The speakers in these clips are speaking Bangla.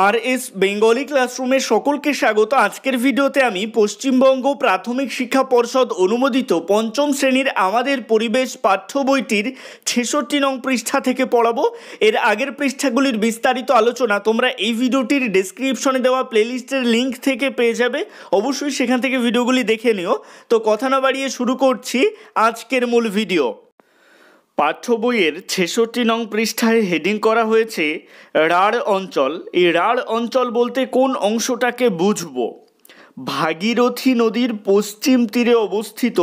আর এস বেঙ্গলি ক্লাসরুমে সকলকে স্বাগত। আজকের ভিডিওতে আমি পশ্চিমবঙ্গ প্রাথমিক শিক্ষা পর্ষদ অনুমোদিত পঞ্চম শ্রেণীর আমাদের পরিবেশ পাঠ্য বইটির ৬৬ নং পৃষ্ঠা থেকে পড়াবো। এর আগের পৃষ্ঠাগুলির বিস্তারিত আলোচনা তোমরা এই ভিডিওটির ডেসক্রিপশনে দেওয়া প্লেলিস্টের লিঙ্ক থেকে পেয়ে যাবে, অবশ্যই সেখান থেকে ভিডিওগুলি দেখে নিও। তো কথা না বাড়িয়ে শুরু করছি আজকের মূল ভিডিও। পাঠ্য বইয়ের ৬৬ নং পৃষ্ঠায় হেডিং করা হয়েছে রাঢ় অঞ্চল। এই রাঢ় অঞ্চল বলতে কোন অংশটাকে বুঝব? ভাগীরথী নদীর পশ্চিম তীরে অবস্থিত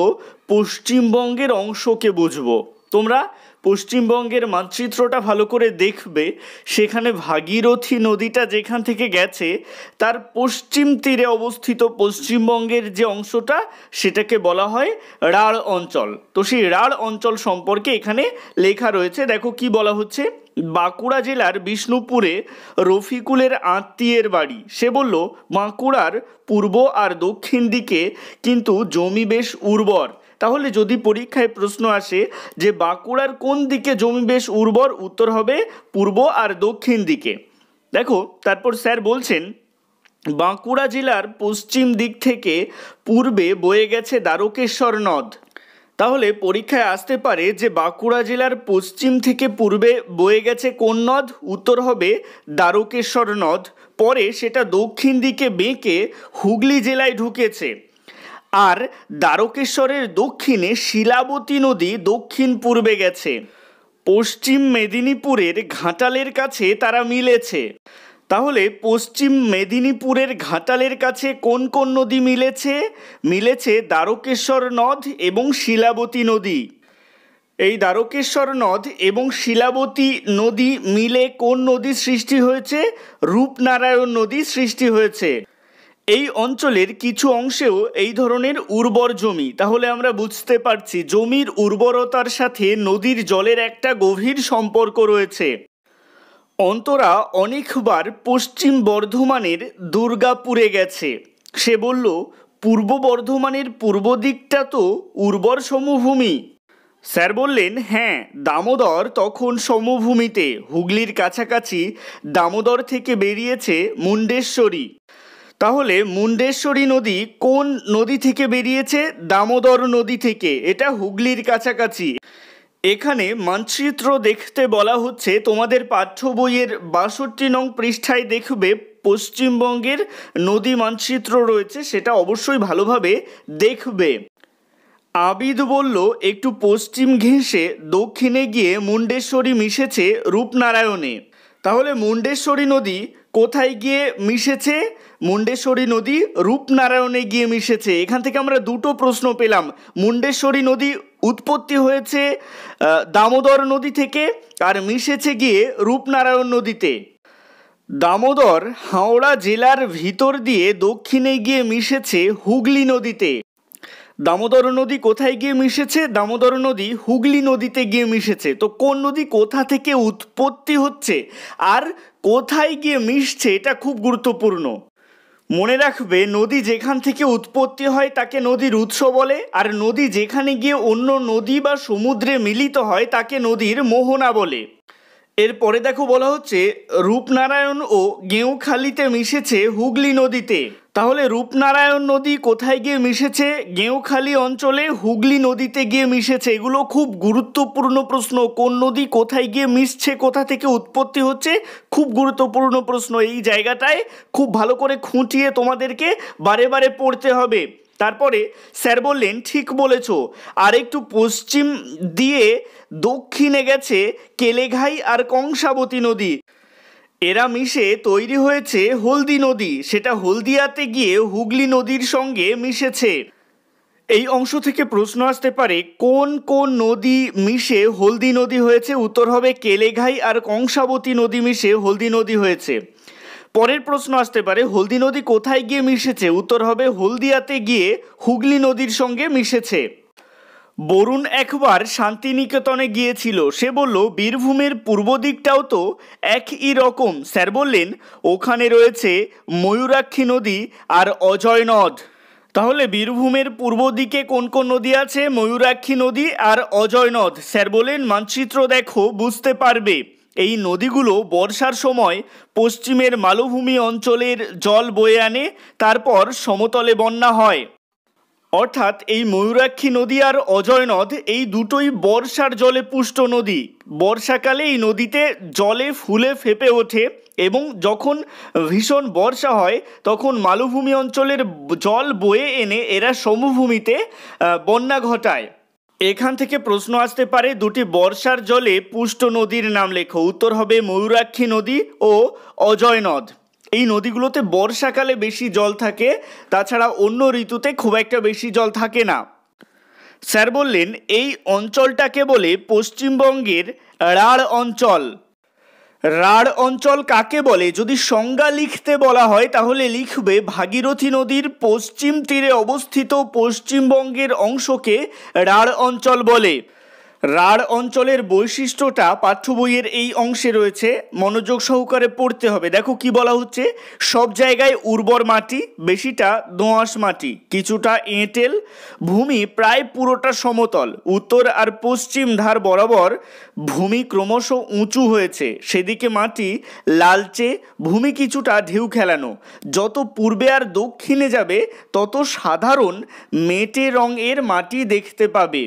পশ্চিমবঙ্গের অংশকে বুঝব। তোমরা পশ্চিমবঙ্গের মানচিত্রটা ভালো করে দেখবে, সেখানে ভাগীরথী নদীটা যেখান থেকে গেছে তার পশ্চিম তীরে অবস্থিত পশ্চিমবঙ্গের যে অংশটা সেটাকে বলা হয় রাঢ় অঞ্চল। তো সেই রাঢ় অঞ্চল সম্পর্কে এখানে লেখা রয়েছে, দেখো কি বলা হচ্ছে। বাঁকুড়া জেলার বিষ্ণুপুরে রফিকুলের আত্মীয়ের বাড়ি। সে বলল বাঁকুড়ার পূর্ব আর দক্ষিণ দিকে কিন্তু জমি বেশ উর্বর। তাহলে যদি পরীক্ষায় প্রশ্ন আসে যে বাঁকুড়ার কোন দিকে জমি বেশ উর্বর, উত্তর হবে পূর্ব আর দক্ষিণ দিকে। দেখো তারপর স্যার বলছেন বাঁকুড়া জেলার পশ্চিম দিক থেকে পূর্বে বয়ে গেছে দ্বারকেশ্বর নদ। তাহলে পরীক্ষায় আসতে পারে যে বাঁকুড়া জেলার পশ্চিম থেকে পূর্বে বয়ে গেছে কোন নদ, উত্তর হবে দ্বারকেশ্বর নদ। পরে সেটা দক্ষিণ দিকে বেঁকে হুগলি জেলায় ঢুকেছে। আর দ্বারকেশ্বরের দক্ষিণে শিলাবতী নদী দক্ষিণ পূর্বে গেছে। পশ্চিম মেদিনীপুরের ঘাটালের কাছে তারা মিলেছে। তাহলে পশ্চিম মেদিনীপুরের ঘাটালের কাছে কোন কোন নদী মিলেছে? মিলেছে দ্বারকেশ্বর নদ এবং শিলাবতী নদী। এই দ্বারকেশ্বর নদ এবং শিলাবতী নদী মিলে কোন নদী সৃষ্টি হয়েছে? রূপনারায়ণ নদী সৃষ্টি হয়েছে। এই অঞ্চলের কিছু অংশেও এই ধরনের উর্বর জমি। তাহলে আমরা বুঝতে পারছি জমির উর্বরতার সাথে নদীর জলের একটা গভীর সম্পর্ক রয়েছে। অন্তরা অনেকবার পশ্চিম বর্ধমানের দুর্গাপুরে গেছে। সে বলল পূর্ব বর্ধমানের পূর্ব দিকটা তো উর্বর সমভূমি। স্যার বললেন হ্যাঁ, দামোদর তখন সমভূমিতে। হুগলির কাছাকাছি দামোদর থেকে বেরিয়েছে মুন্ডেশ্বরী। তাহলে মুন্ডেশ্বরী নদী কোন নদী থেকে বেরিয়েছে? দামোদর নদী থেকে। এটা হুগলির কাছাকাছি। এখানে মানচিত্র দেখতে বলা হচ্ছে, তোমাদের পাঠ্য বইয়ের ৬২ নং পৃষ্ঠায় দেখবে পশ্চিমবঙ্গের নদী মানচিত্র রয়েছে, সেটা অবশ্যই ভালোভাবে দেখবে। আবিদ বলল একটু পশ্চিম ঘেঁষে দক্ষিণে গিয়ে মুন্ডেশ্বরী মিশেছে রূপনারায়ণে। তাহলে মুন্ডেশ্বরী নদী কোথায় গিয়ে মিশেছে? মুন্ডেশ্বরী নদী রূপনারায়ণে গিয়ে মিশেছে। এখান থেকে আমরা দুটো প্রশ্ন পেলাম। মুন্ডেশ্বরী নদী উৎপত্তি হয়েছে দামোদর নদী থেকে আর মিশেছে গিয়ে রূপনারায়ণ নদীতে। দামোদর হাওড়া জেলার ভিতর দিয়ে দক্ষিণে গিয়ে মিশেছে হুগলি নদীতে। দামোদর নদী কোথায় গিয়ে মিশেছে? দামোদর নদী হুগলি নদীতে গিয়ে মিশেছে। তো কোন নদী কোথা থেকে উৎপত্তি হচ্ছে আর কোথায় গিয়ে মিশছে এটা খুব গুরুত্বপূর্ণ। মনে রাখবে নদী যেখান থেকে উৎপত্তি হয় তাকে নদীর উৎস বলে, আর নদী যেখানে গিয়ে অন্য নদী বা সমুদ্রে মিলিত হয় তাকে নদীর মোহনা বলে। এরপরে দেখো বলা হচ্ছে রূপনারায়ণ ও গেঁওখালিতে মিশেছে হুগলি নদীতে। তাহলে রূপনারায়ণ নদী কোথায় গিয়ে মিশেছে? গেঁওখালি অঞ্চলে হুগলি নদীতে গিয়ে মিশেছে। এগুলো খুব গুরুত্বপূর্ণ প্রশ্ন। কোন নদী কোথায় গিয়ে মিশছে, কোথা থেকে উৎপত্তি হচ্ছে, খুব গুরুত্বপূর্ণ প্রশ্ন। এই জায়গাটায় খুব ভালো করে খুঁটিয়ে তোমাদেরকে বারে বারে পড়তে হবে। তারপরে স্যার বললেন ঠিক বলেছ, আর একটু পশ্চিম দিয়ে দক্ষিণে গেছে কেলেঘাই আর কংসাবতী নদী। এরা মিশে তৈরি হয়েছে হলদি নদী। সেটা হলদিয়াতে গিয়ে হুগলি নদীর সঙ্গে মিশেছে। এই অংশ থেকে প্রশ্ন আসতে পারে কোন কোন নদী মিশে হলদি নদী হয়েছে? উত্তর হবে কেলেঘাই আর কংসাবতী নদী মিশে হলদি নদী হয়েছে। পরের প্রশ্ন আসতে পারে হলদি নদী কোথায় গিয়ে মিশেছে? উত্তর হবে হলদিয়াতে গিয়ে হুগলি নদীর সঙ্গে মিশেছে। বরুণ একবার শান্তিনিকেতনে গিয়েছিল। সে বলল বীরভূমের পূর্ব দিকটাও তো একই রকম। স্যার বললেন ওখানে রয়েছে ময়ূরাক্ষী নদী আর অজয় নদ। তাহলে বীরভূমের পূর্ব দিকে কোন কোন নদী আছে? ময়ূরাক্ষী নদী আর অজয় নদ। স্যার বলেন মানচিত্র দেখো বুঝতে পারবে। এই নদীগুলো বর্ষার সময় পশ্চিমের মালভূমি অঞ্চলের জল বয়ে আনে, তারপর সমতলে বন্যা হয়। অর্থাৎ এই ময়ূরাক্ষী নদী আর অজয় নদ এই দুটোই বর্ষার জলে পুষ্ট নদী। বর্ষাকালে এই নদীতে জলে ফুলে ফেঁপে ওঠে এবং যখন ভীষণ বর্ষা হয় তখন মালভূমি অঞ্চলের জল বয়ে এনে এরা সমভূমিতে বন্যা ঘটায়। এখান থেকে প্রশ্ন আসতে পারে, দুটি বর্ষার জলে পুষ্ট নদীর নাম লেখো। উত্তর হবে ময়ূরাক্ষী নদী ও অজয় নদ। এই নদীগুলোতে বর্ষাকালে বেশি জল থাকে, তাছাড়া অন্য ঋতুতে খুব একটা বেশি জল থাকে না। স্যার বললেন এই অঞ্চলটাকে বলে পশ্চিমবঙ্গের রাঢ় অঞ্চল। রাঢ় অঞ্চল কাকে বলে? যদি সংজ্ঞা লিখতে বলা হয় তাহলে লিখবে ভাগীরথী নদীর পশ্চিম তীরে অবস্থিত পশ্চিমবঙ্গের অংশকে রাঢ় অঞ্চল বলে। রাঢ় অঞ্চলের বৈশিষ্ট্যটা পাঠ্য বইয়ের এই অংশে রয়েছে, মনোযোগ সহকারে পড়তে হবে। দেখো কি বলা হচ্ছে, সব জায়গায় উর্বর মাটি, বেশিটা দোআঁশ মাটি, কিছুটা এঁটেল, ভূমি প্রায় পুরোটা সমতল, উত্তর আর পশ্চিম ধার বরাবর ভূমি ক্রমশ উঁচু হয়েছে, সেদিকে মাটি লালচে, ভূমি কিছুটা ঢেউ খেলানো, যত পূর্বে আর দক্ষিণে যাবে তত সাধারণ মেটে রঙের মাটি দেখতে পাবে।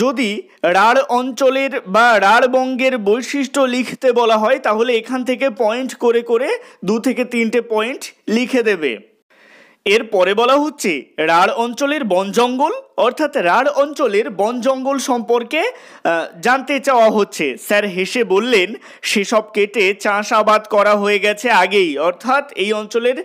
যদি রাঢ় অঞ্চলের বা রাঢ়বঙ্গের বৈশিষ্ট্য লিখতে বলা হয় তাহলে এখান থেকে পয়েন্ট করে করে 2 থেকে 3টে পয়েন্ট লিখে দেবে। এর পরে বলা হচ্ছে রাঢ় অঞ্চলের বন জঙ্গল, অর্থাৎ রাঢ় অঞ্চলের বন জঙ্গল সম্পর্কে জানতে চাওয়া হচ্ছে। স্যার হেসে বললেন সেসব কেটে চাষাবাদ করা হয়ে গেছে আগেই, অর্থাৎ এই অঞ্চলের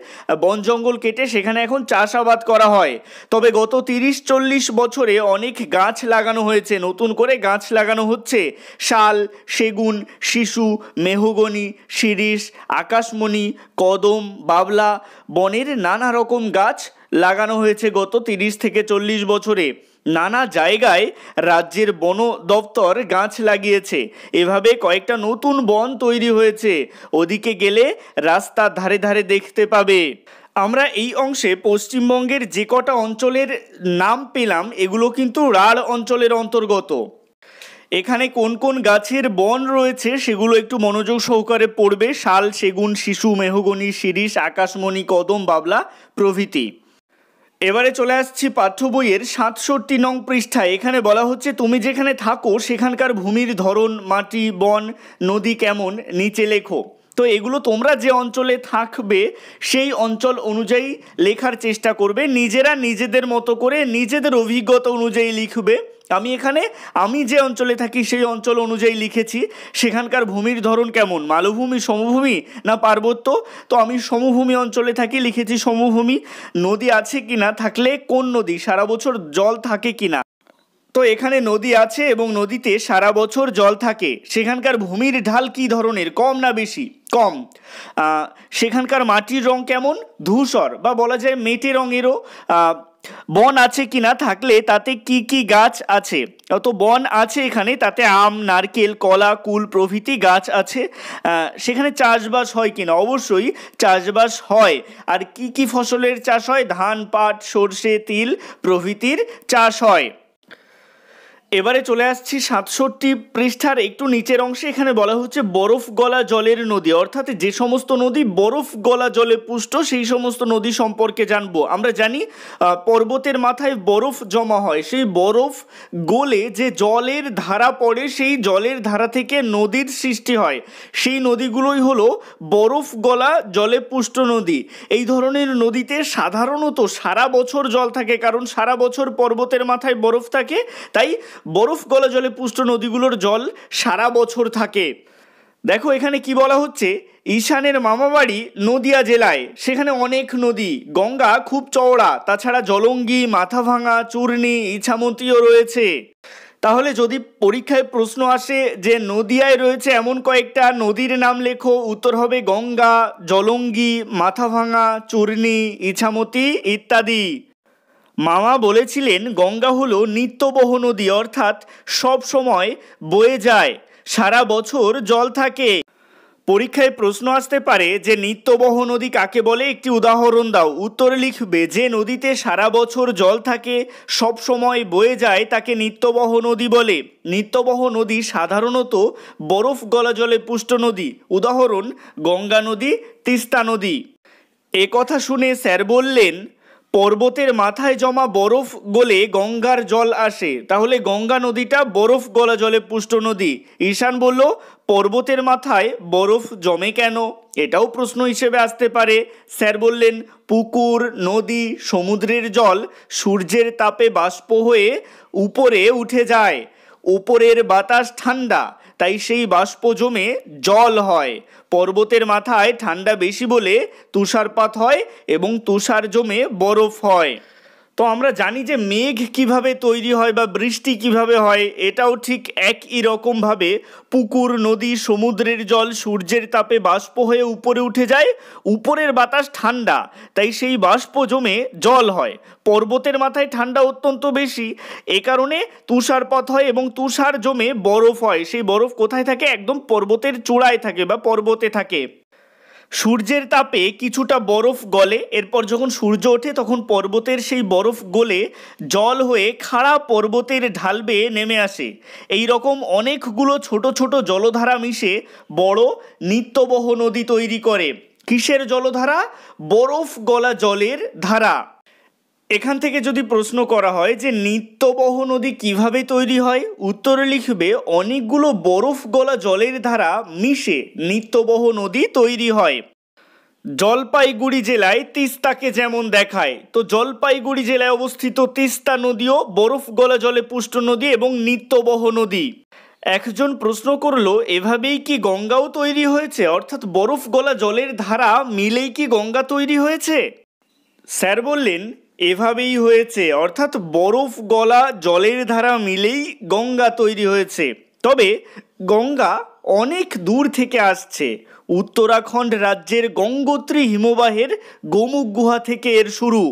বন জঙ্গল কেটে সেখানে এখন চাষাবাদ করা হয়। তবে গত 30-40 বছরে অনেক গাছ লাগানো হয়েছে, নতুন করে গাছ লাগানো হচ্ছে। শাল, সেগুন, শিশু, মেহগনি, শিরীষ, আকাশমণি, কদম, বাবলা, বনের নানা রকম গাছ লাগানো হয়েছে গত 30 থেকে 40 বছরে। নানা জায়গায় রাজ্যের বন দপ্তর গাছ লাগিয়েছে, এভাবে কয়েকটা নতুন বন তৈরি হয়েছে, ওদিকে গেলে রাস্তার ধারে ধারে দেখতে পাবে। আমরা এই অংশে পশ্চিমবঙ্গের যে কটা অঞ্চলের নাম পেলাম এগুলো কিন্তু রাঢ় অঞ্চলের অন্তর্গত। এখানে কোন কোন গাছের বন রয়েছে সেগুলো একটু মনোযোগ সহকারে পড়বে। শাল, সেগুন, শিশু, মেহগনি, শিরীষ, আকাশমণি, কদম, বাবলা প্রভৃতি। এবারে চলে আসছি পাঠ্য বইয়ের 67 নং পৃষ্ঠায়। এখানে বলা হচ্ছে তুমি যেখানে থাকো সেখানকার ভূমির ধরন, মাটি, বন, নদী কেমন নিচে লেখো। তো এগুলো তোমরা যে অঞ্চলে থাকবে সেই অঞ্চল অনুযায়ী লেখার চেষ্টা করবে, নিজেরা নিজেদের মতো করে নিজেদের অভিজ্ঞতা অনুযায়ী লিখবে। আমি যে অঞ্চলে থাকি সেই অঞ্চল অনুযায়ী লিখেছি। সেখানকার ভূমির ধরন কেমন, মালভূমি, সমভূমি না পার্বত্য? তো আমি সমভূমি অঞ্চলে থাকি, লিখেছি সমভূমি। নদী আছে কিনা, থাকলে কোন নদী, সারা বছর জল থাকে কিনা। তো এখানে নদী আছে এবং নদীতে সারা বছর জল থাকে। সেখানকার ভূমির ঢাল কি ধরনের, কম না বেশি? কম। সেখানকার মাটির রং কেমন, ধূসর বা বলা যায় মেটে রঙেরও। বন আছে কিনা, থাকলে তাতে কি কি গাছ আছে? তো বন আছে এখানে, তাতে আম, নারকেল, কলা, কুল প্রভৃতি গাছ আছে। সেখানে চাষবাস হয় কিনা, অবশ্যই চাষবাস হয়। আর কি কি ফসলের চাষ হয়? ধান, পাট, সর্ষে, তিল প্রভৃতির চাষ হয়। এবারে চলে আসছি 67 পৃষ্ঠার একটু নিচের অংশে। এখানে বলা হচ্ছে বরফ গলা জলের নদী, অর্থাৎ যে সমস্ত নদী বরফ গলা জলে পুষ্ট সেই সমস্ত নদী সম্পর্কে জানবো। আমরা জানি পর্বতের মাথায় বরফ জমা হয়, সেই বরফ গলে যে জলের ধারা পড়ে সেই জলের ধারা থেকে নদীর সৃষ্টি হয়, সেই নদীগুলোই হলো বরফ গলা জলে পুষ্ট নদী। এই ধরনের নদীতে সাধারণত সারা বছর জল থাকে, কারণ সারা বছর পর্বতের মাথায় বরফ থাকে, তাই বরফ গলা জলে পুষ্ট নদীগুলোর জল সারা বছর থাকে। দেখো এখানে কি বলা হচ্ছে, ঈশানের মামাবাড়ি নদিয়া জেলায়, সেখানে অনেক নদী, গঙ্গা খুব চওড়া, তাছাড়া জলঙ্গি, মাথাভাঙা, চূর্ণী, ইছামতিও রয়েছে। তাহলে যদি পরীক্ষায় প্রশ্ন আসে যে নদিয়ায় রয়েছে এমন কয়েকটা নদীর নাম লেখো, উত্তর হবে গঙ্গা, জলঙ্গি, মাথাভাঙা, চূর্ণী, ইছামতি ইত্যাদি। মামা বলেছিলেন গঙ্গা হলো নিত্যবহ নদী, অর্থাৎ সব সময় বয়ে যায়, সারা বছর জল থাকে। পরীক্ষায় প্রশ্ন আসতে পারে যে নিত্যবহ নদী কাকে বলে, একটি উদাহরণ দাও। উত্তরে লিখবে যে নদীতে সারা বছর জল থাকে, সব সময় বয়ে যায়, তাকে নিত্যবহ নদী বলে। নিত্যবহ নদী সাধারণত বরফ গলা জলে পুষ্ট নদী। উদাহরণ গঙ্গা নদী, তিস্তা নদী। এ কথা শুনে স্যার বললেন পর্বতের মাথায় জমা বরফ গলে গঙ্গার জল আসে, তাহলে গঙ্গা নদীটা বরফ গলা জলে পুষ্ট নদী। ঈশান বলল পর্বতের মাথায় বরফ জমে কেন, এটাও প্রশ্ন হিসেবে আসতে পারে। স্যার বললেন পুকুর, নদী, সমুদ্রের জল সূর্যের তাপে বাষ্প হয়ে উপরে উঠে যায়। উপরের বাতাস ঠান্ডা, তাই সেই বাষ্প জমে জল হয়। পর্বতের মাথায় ঠান্ডা বেশি বলে তুষারপাত হয় এবং তুষার জমে বরফ হয়। তো আমরা জানি যে মেঘ কিভাবে তৈরি হয় বা বৃষ্টি কিভাবে হয়, এটাও ঠিক একই রকমভাবে পুকুর, নদী, সমুদ্রের জল সূর্যের তাপে বাষ্প হয়ে উপরে উঠে যায়। উপরের বাতাস ঠান্ডা, তাই সেই বাষ্প জমে জল হয়। পর্বতের মাথায় ঠান্ডা অত্যন্ত বেশি, এ কারণে তুষারপাত হয় এবং তুষার জমে বরফ হয়। সেই বরফ কোথায় থাকে? একদম পর্বতের চূড়ায় থাকে বা পর্বতে থাকে। সূর্যের তাপে কিছুটা বরফ গলে, এরপর যখন সূর্য ওঠে তখন পর্বতের সেই বরফ গলে জল হয়ে খাড়া পর্বতের ঢাল বেয়ে নেমে আসে। এই রকম অনেকগুলো ছোট ছোট জলধারা মিশে বড় নিত্যবহ নদী তৈরি করে। কিসের জলধারা? বরফ গলা জলের ধারা। এখান থেকে যদি প্রশ্ন করা হয় যে নিত্যবহ নদী কিভাবে তৈরি হয়, উত্তরে লিখবে অনেকগুলো বরফ গলা জলের ধারা মিশে নিত্যবহ নদী তৈরি হয়। জলপাইগুড়ি জেলায় তিস্তাকে যেমন দেখায়, তো জলপাইগুড়ি জেলায় অবস্থিত তিস্তা নদীও বরফ গলা জলে পুষ্ট নদী এবং নিত্যবহ নদী। একজন প্রশ্ন করলো এভাবেই কি গঙ্গাও তৈরি হয়েছে, অর্থাৎ বরফ গলা জলের ধারা মিলেই কি গঙ্গা তৈরি হয়েছে? স্যার বললেন এভাবেই হয়েছে, অর্থাৎ বরফ গলা জলের ধারা মিলেই গঙ্গা তৈরি হয়েছে। তবে গঙ্গা অনেক দূর থেকে আসছে। উত্তরাখণ্ড রাজ্যের গঙ্গোত্রী হিমবাহের গোমুখ গুহা থেকে এর শুরু।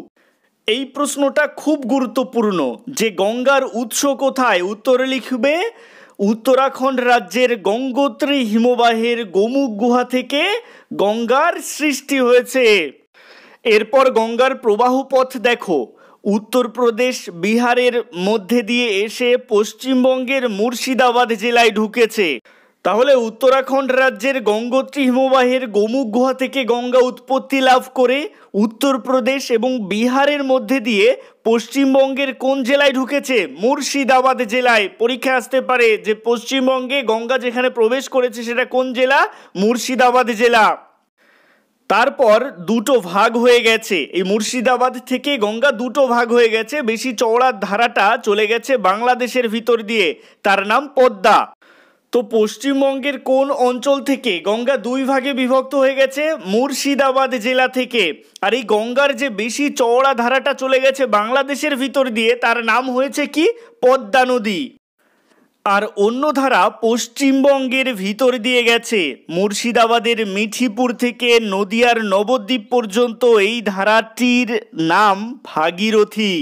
এই প্রশ্নটা খুব গুরুত্বপূর্ণ যে গঙ্গার উৎস কোথায়। উত্তরে লিখবে উত্তরাখণ্ড রাজ্যের গঙ্গোত্রী হিমবাহের গোমুখ গুহা থেকে গঙ্গার সৃষ্টি হয়েছে। এরপর গঙ্গার প্রবাহ পথ দেখো, উত্তরপ্রদেশ বিহারের মধ্যে দিয়ে এসে পশ্চিমবঙ্গের মুর্শিদাবাদ জেলায় ঢুকেছে। তাহলে উত্তরাখণ্ড রাজ্যের গঙ্গোত্রী হিমবাহের গোমুখ গুহা থেকে গঙ্গা উৎপত্তি লাভ করে উত্তরপ্রদেশ এবং বিহারের মধ্যে দিয়ে পশ্চিমবঙ্গের কোন জেলায় ঢুকেছে? মুর্শিদাবাদ জেলায়। পরীক্ষা আসতে পারে যে পশ্চিমবঙ্গে গঙ্গা যেখানে প্রবেশ করেছে সেটা কোন জেলা? মুর্শিদাবাদ জেলা। তারপর দুটো ভাগ হয়ে গেছে, এই মুর্শিদাবাদ থেকে গঙ্গা দুটো ভাগ হয়ে গেছে। বেশি চওড়া ধারাটা চলে গেছে বাংলাদেশের ভিতর দিয়ে, তার নাম পদ্মা। তো পশ্চিমবঙ্গের কোন অঞ্চল থেকে গঙ্গা দুই ভাগে বিভক্ত হয়ে গেছে? মুর্শিদাবাদ জেলা থেকে। আর এই গঙ্গার যে বেশি চওড়া ধারাটা চলে গেছে বাংলাদেশের ভিতর দিয়ে, তার নাম হয়েছে কি? পদ্মা নদী। আর অন্য ধারা পশ্চিমবঙ্গের ভিতর দিয়ে গেছে, মুর্শিদাবাদের মিঠিপুর থেকে নদিয়ার নবদ্বীপ পর্যন্ত এই ধারাটির নাম ভাগীরথী।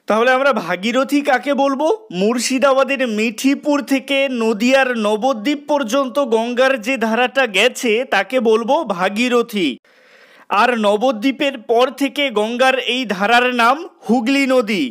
তাহলে আমরা ভাগীরথী কাকে বলবো? মুর্শিদাবাদের মিঠিপুর থেকে নদিয়ার নবদ্বীপ পর্যন্ত গঙ্গার যে ধারাটা গেছে তাকে বলবো ভাগীরথী। আর নবদ্বীপের পর থেকে গঙ্গার এই ধারার নাম হুগলি নদী।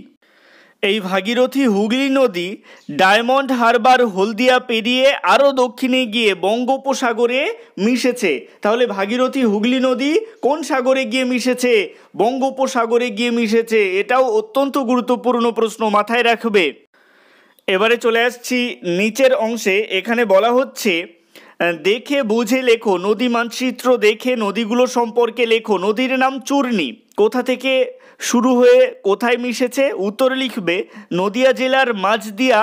এই ভাগীরথী হুগলি নদী ডায়মন্ড হারবার হলদিয়া পেরিয়ে আরও দক্ষিণে গিয়ে বঙ্গোপসাগরে মিশেছে। তাহলে ভাগীরথী হুগলি নদী কোন সাগরে গিয়ে মিশেছে? বঙ্গোপসাগরে গিয়ে মিশেছে। এটাও অত্যন্ত গুরুত্বপূর্ণ প্রশ্ন, মাথায় রাখবে। এবারে চলে আসছি নিচের অংশে। এখানে বলা হচ্ছে দেখে বুঝে লেখো, নদী মানচিত্র দেখে নদীগুলো সম্পর্কে লেখো। নদীর নাম চূর্ণী, কোথা থেকে শুরু হয়ে কোথায় মিশেছে? উত্তরে লিখবে নদিয়া জেলার মাঝদিয়া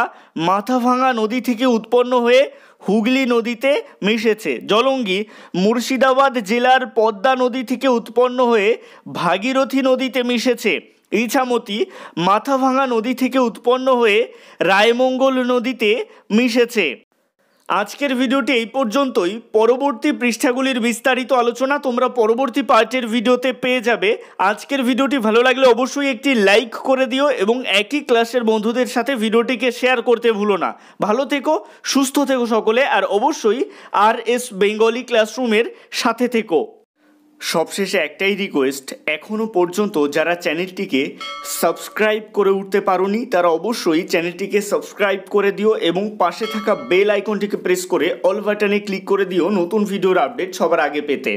মাথাভাঙা নদী থেকে উৎপন্ন হয়ে হুগলি নদীতে মিশেছে। জলঙ্গি মুর্শিদাবাদ জেলার পদ্মা নদী থেকে উৎপন্ন হয়ে ভাগীরথী নদীতে মিশেছে। ইছামতি মাথাভাঙা নদী থেকে উৎপন্ন হয়ে রায়মঙ্গল নদীতে মিশেছে। আজকের ভিডিওটি এই পর্যন্তই। পরবর্তী পৃষ্ঠাগুলির বিস্তারিত আলোচনা তোমরা পরবর্তী পার্টের ভিডিওতে পেয়ে যাবে। আজকের ভিডিওটি ভালো লাগলে অবশ্যই একটি লাইক করে দিও এবং একই ক্লাসের বন্ধুদের সাথে ভিডিওটিকে শেয়ার করতে ভুলো না। ভালো থেকো, সুস্থ থেকো সকলে, আর অবশ্যই RS বেঙ্গলি ক্লাসরুমের সাথে থেকো। সবশেষে একটাই রিকোয়েস্ট, এখনও পর্যন্ত যারা চ্যানেলটিকে সাবস্ক্রাইব করে উঠতে পারোনি তারা অবশ্যই চ্যানেলটিকে সাবস্ক্রাইব করে দিও এবং পাশে থাকা বেল আইকনটিকে প্রেস করে অল বাটনে ক্লিক করে দিও নতুন ভিডিওর আপডেট সবার আগে পেতে।